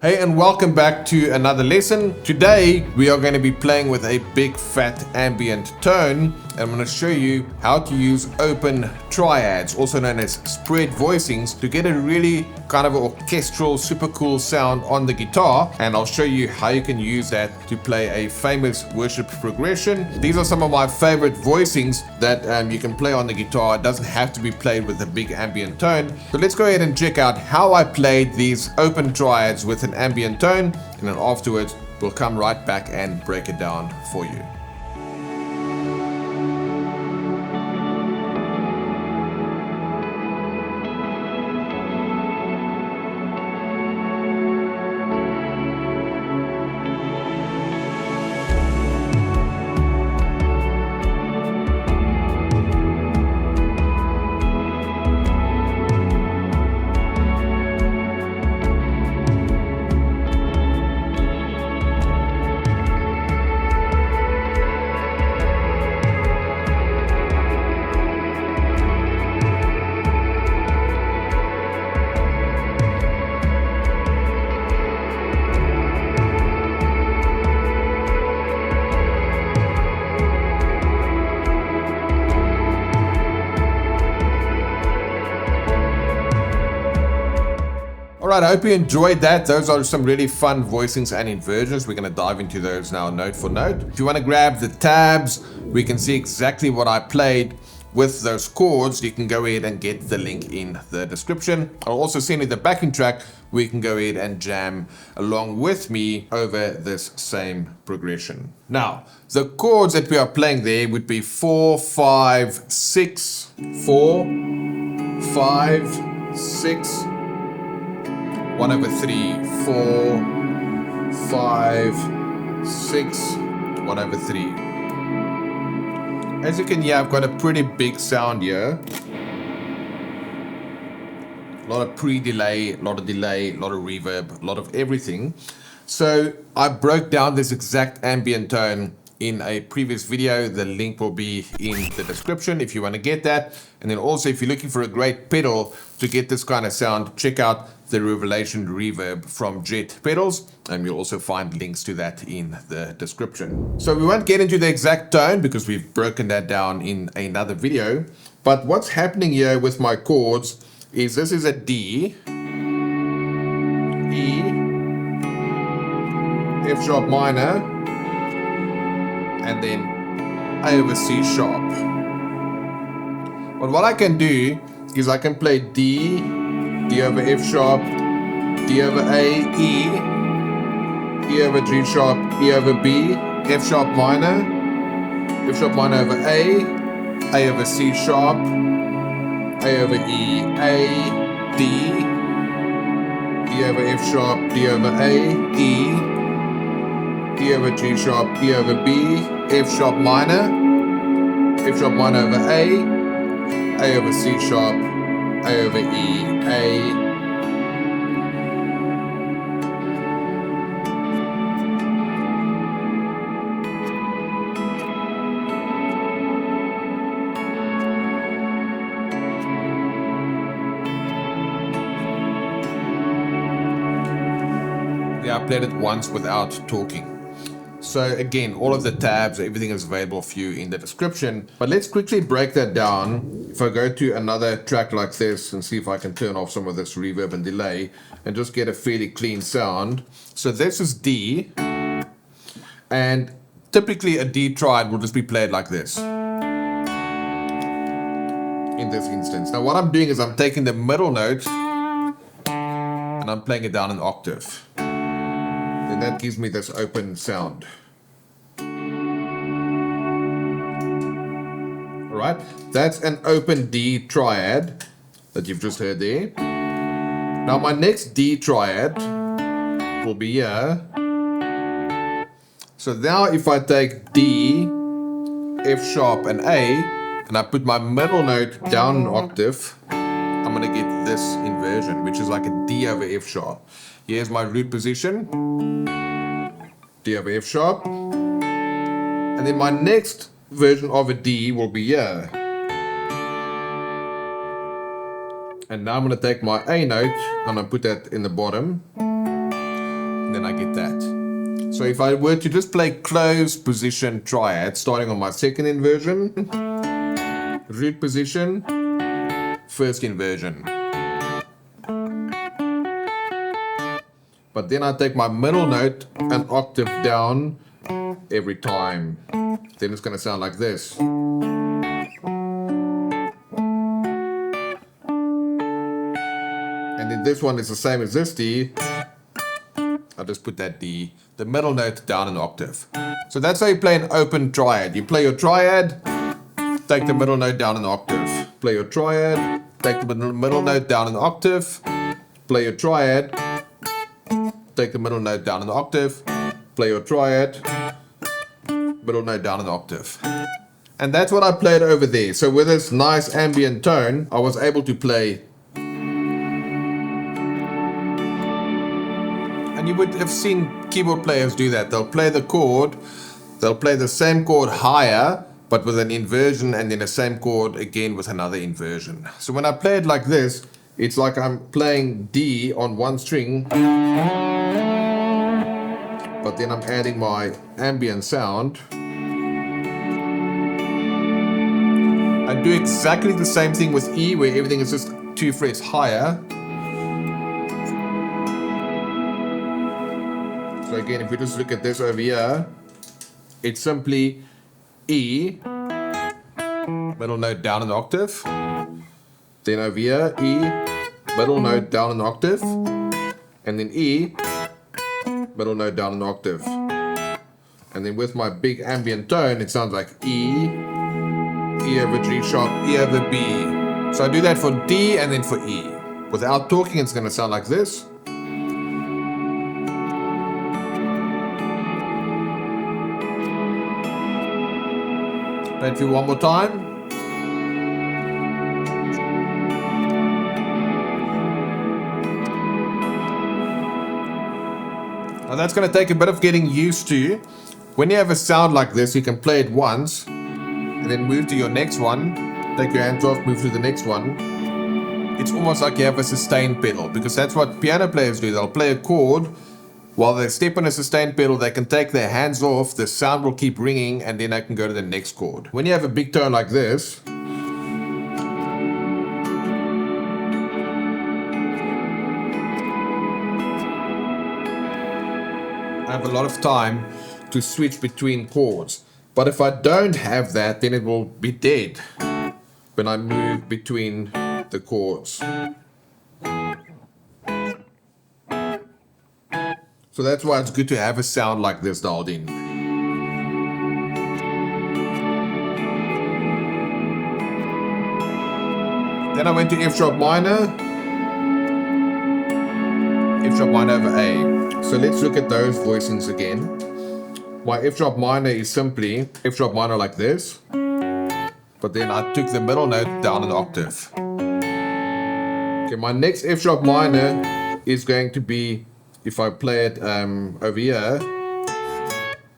Hey, and welcome back to another lesson. Today we are going to be playing with a big fat ambient tone, and I'm going to show you how to use open triads, also known as spread voicings, to get a really kind of orchestral, super cool sound on the guitar. And I'll show you how you can use that to play a famous worship progression. These are some of my favorite voicings that you can play on the guitar. It doesn't have to be played with a big ambient tone. So let's go ahead and check out how I played these open triads with an ambient tone, and then afterwards we'll come right back and break it down for you. Alright, I hope you enjoyed that. Those are some really fun voicings and inversions. We're going to dive into those now note for note. If you want to grab the tabs, we can see exactly what I played with those chords. You can go ahead and get the link in the description. I'll also send you the backing track where you can go ahead and jam along with me over this same progression. Now, the chords that we are playing there would be 4, 5, 6, 4, 5, 6, 1 over 3, 4, 5, 6, 1 over 3. As you can hear, I've got a pretty big sound here. A lot of pre-delay, a lot of delay, a lot of reverb, a lot of everything. So I broke down this exact ambient tone in a previous video. The link will be in the description if you want to get that. And then also, if you're looking for a great pedal to get this kind of sound, check out the Revelation Reverb from Jet Pedals, and you'll also find links to that in the description. So we won't get into the exact tone because we've broken that down in another video. But what's happening here with my chords is this is a D, E, F sharp minor, and then A over C sharp. But what I can do is I can play D, D over F sharp, D over A, E, E over G sharp, E over B, F sharp minor over A over C sharp, A over E, A, D, D over F sharp, D over A, E, E over G sharp, E over B, F sharp minor over A over C sharp, A over E, A. Yeah, I played it once without talking. So again, all of the tabs, everything is available for you in the description. But let's quickly break that down. If I go to another track like this and see if I can turn off some of this reverb and delay and just get a fairly clean sound. So this is D, and typically a D triad will just be played like this in this instance. Now what I'm doing is I'm taking the middle note and I'm playing it down an octave. And that gives me this open sound. Alright, that's an open D triad that you've just heard there. Now my next D triad will be here. So now if I take D, F sharp and A, and I put my middle note down an octave, I'm going to get this inversion, which is like a D over F sharp. Here's my root position, D over F sharp, and then my next version of a D will be here. And now I'm going to take my A note and I'll put that in the bottom. So if I were to just play closed position triad, starting on my second inversion, root position, first inversion. But then I take my middle note an octave down every time. Then it's going to sound like this. And then this one is the same as this D. I'll just put that D, the middle note, down an octave. So that's how you play an open triad. You play your triad, take the middle note down an octave. Play your triad, take the middle note down an octave. Play your triad, take the middle note down an octave. Play your triad, middle note down an octave. And that's what I played over there. So with this nice ambient tone, I was able to play. And you would have seen keyboard players do that. They'll play the chord, they'll play the same chord higher, but with an inversion, and then the same chord again with another inversion. So when I play it like this, it's like I'm playing D on one string, but then I'm adding my ambient sound. I do exactly the same thing with E, where everything is just 2 frets higher. So again, if we just look at this over here, it's simply E, middle note down an octave. Then over here, E, middle note down an octave. And then E, middle note down an octave. And then with my big ambient tone, it sounds like E, E over G sharp, E over B. So I do that for D and then for E. Without talking, it's going to sound like this. Play it for you one more time. Now that's going to take a bit of getting used to. When you have a sound like this, you can play it once and then move to your next one. Take your hands off, move to the next one. It's almost like you have a sustain pedal, because that's what piano players do. They'll play a chord. While they step on a sustain pedal, they can take their hands off, the sound will keep ringing, and then I can go to the next chord. When you have a big tone like this, I have a lot of time to switch between chords. But if I don't have that, then it will be dead when I move between the chords. So that's why it's good to have a sound like this dialed in. Then I went to F sharp minor. F sharp minor over A. So let's look at those voicings again. My F sharp minor is simply F sharp minor like this. But then I took the middle note down an octave. Okay, my next F sharp minor is going to be, if I play it over here,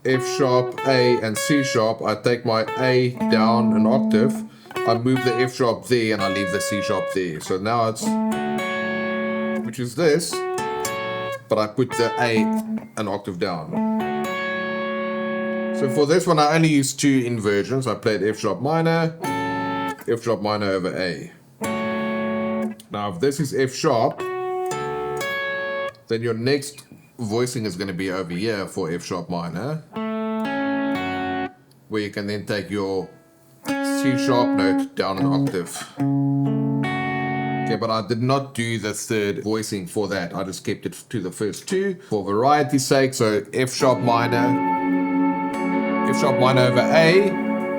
F sharp, A and C sharp, I take my A down an octave, I move the F sharp there and I leave the C sharp there. So now it's, which is this, but I put the A an octave down. So for this one I only use 2 inversions. I played F sharp minor over A. Now if this is F sharp, then your next voicing is going to be over here for F sharp minor, where you can then take your C sharp note down an octave. Okay, but I did not do the third voicing for that. I just kept it to the first 2 for variety's sake. So F sharp minor over A,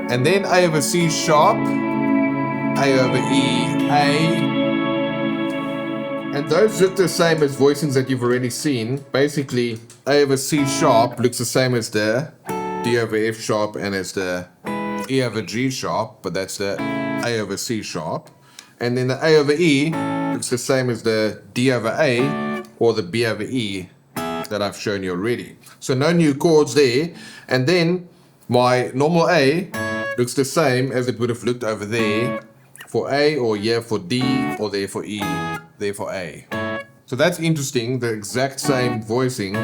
and then A over C sharp, A over E, A. And those look the same as voicings that you've already seen. Basically, A over C sharp looks the same as the D over F sharp and as the E over G sharp, but that's the A over C sharp. And then the A over E looks the same as the D over A or the B over E that I've shown you already. So no new chords there. And then my normal A looks the same as it would have looked over there for A, or here for D, or there for E, there for A. So that's interesting, the exact same voicing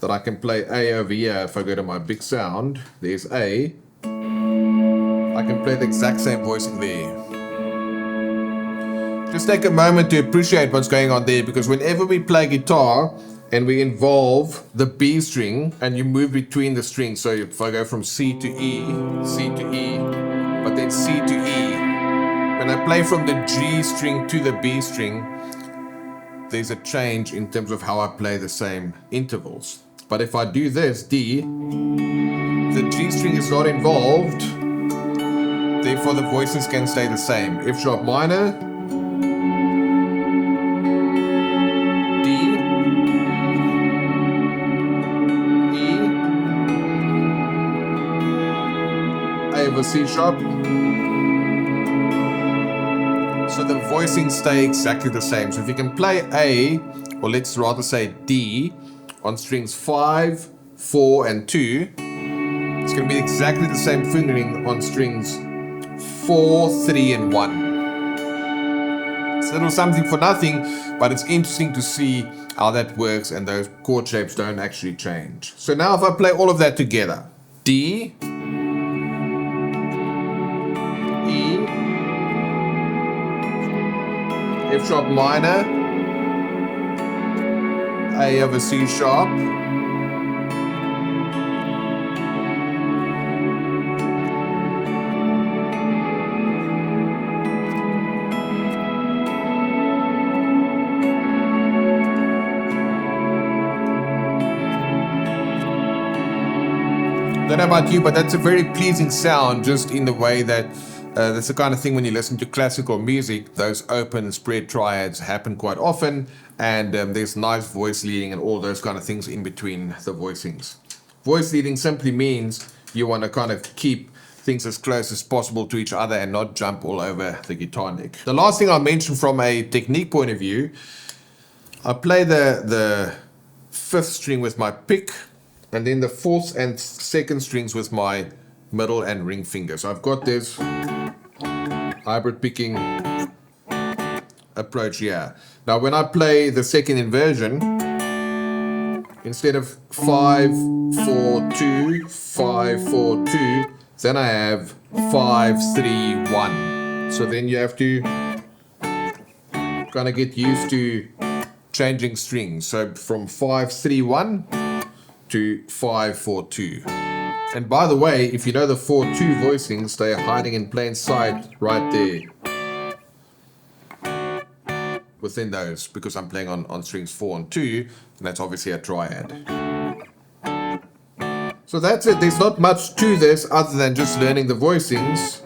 that I can play A over here. If I go to my big sound, there's A. I can play the exact same voicing there. Just take a moment to appreciate what's going on there, because whenever we play guitar and we involve the B string and you move between the strings, so if I go from C to E, C to E, but then C to E, when I play from the G string to the B string, there's a change in terms of how I play the same intervals. But if I do this, D, the G string is not involved, therefore the voices can stay the same. F sharp minor, D, E, A over C sharp. So the voicings stay exactly the same. So if you can play A, or let's rather say D, on strings 5, 4, and 2, it's going to be exactly the same fingering on strings 4, 3, and 1. It's a little something for nothing, but it's interesting to see how that works, and those chord shapes don't actually change. So now if I play all of that together, D, E, F sharp minor, A over C sharp, don't know about you, but that's a very pleasing sound, just in the way that that's the kind of thing when you listen to classical music, those open spread triads happen quite often, and there's nice voice leading and all those kind of things in between the voicings. Voice leading simply means you want to kind of keep things as close as possible to each other and not jump all over the guitar neck. The last thing I'll mention from a technique point of view, I play the 5th string with my pick, and then the 4th and 2nd strings with my middle and ring finger. So I've got this hybrid picking approach here. Now when I play the 2nd inversion, instead of 5, 4, 2, 5, 4, 2, then I have 5, 3, 1. So then you have to kind of get used to changing strings. So from 5, 3, 1 to 5, 4, 2. And by the way, if you know the 4, 2 voicings, they are hiding in plain sight right there within those, because I'm playing on strings 4 and 2, and that's obviously a triad. So that's it. There's not much to this other than just learning the voicings.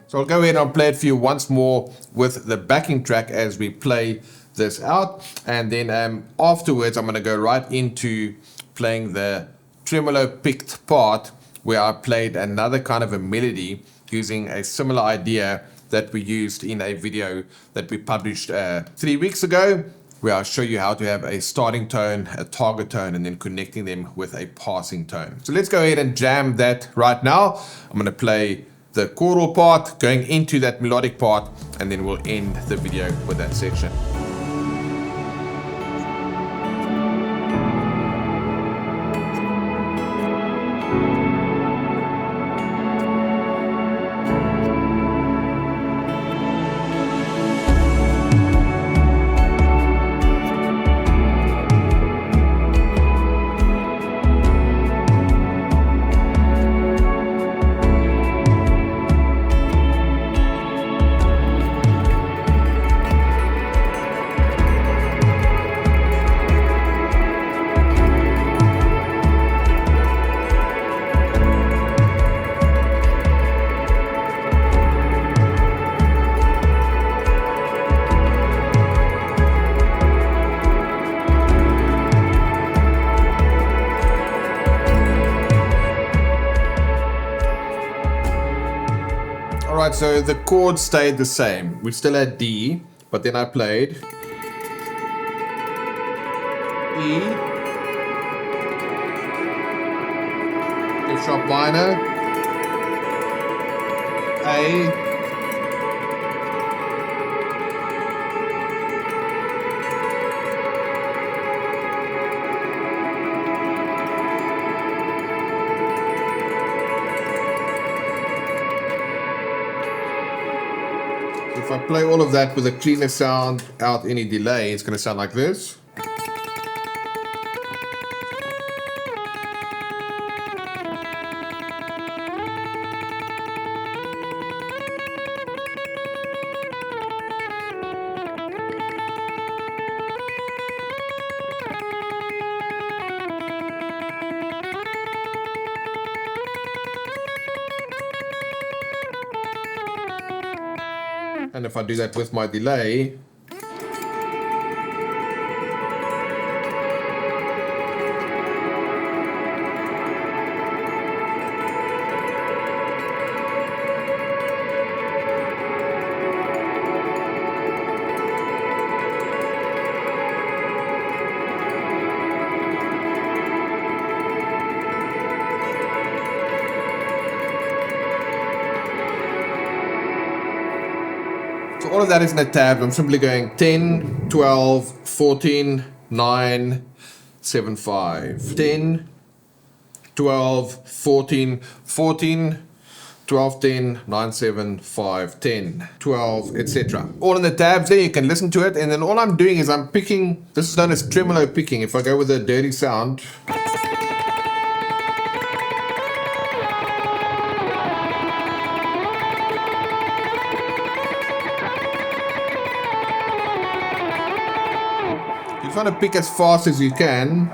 So I'll go ahead and I'll play it for you once more with the backing track as we play this out, and then afterwards I'm going to go right into playing the tremolo picked part, where I played another kind of a melody using a similar idea that we used in a video that we published 3 weeks ago, where I'll show you how to have a starting tone, a target tone, and then connecting them with a passing tone. So let's go ahead and jam that right now. I'm going to play the choral part, going into that melodic part, and then we'll end the video with that section. Alright, so the chords stayed the same. We still had D, but then I played E, F sharp minor, A, I play all of that with a cleaner sound out any delay, it's going to sound like this. And if I do that with my delay, so all of that is in a tab. I'm simply going 10, 12, 14, 9, 7, 5. 10, 12, 14, 14, 12, 10, 9, 7, 5, 10, 12, etc. All in the tabs there, you can listen to it. And then all I'm doing is I'm picking, this is known as tremolo picking. If I go with a dirty sound, trying to pick as fast as you can,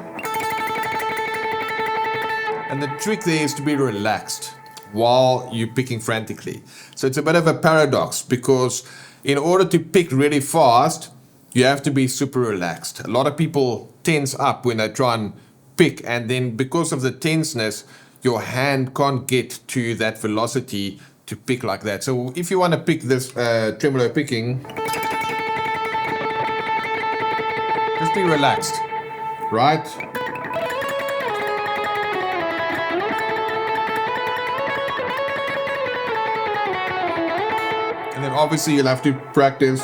and the trick there is to be relaxed while you're picking frantically. So it's a bit of a paradox, because in order to pick really fast you have to be super relaxed. A lot of people tense up when they try and pick, and then because of the tenseness your hand can't get to that velocity to pick like that. So if you want to pick this tremolo picking, just be relaxed, right? And then obviously you'll have to practice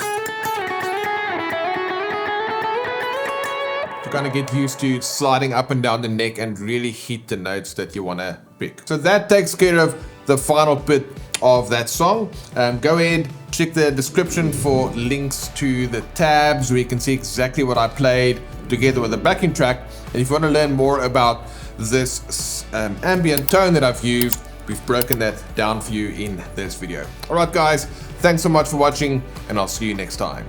to kind of get used to sliding up and down the neck and really hit the notes that you want to pick. So that takes care of the final bit of that song. Go ahead, check the description for links to the tabs where you can see exactly what I played together with the backing track. And if you want to learn more about this ambient tone that I've used, we've broken that down for you in this video. Alright guys, thanks so much for watching, and I'll see you next time.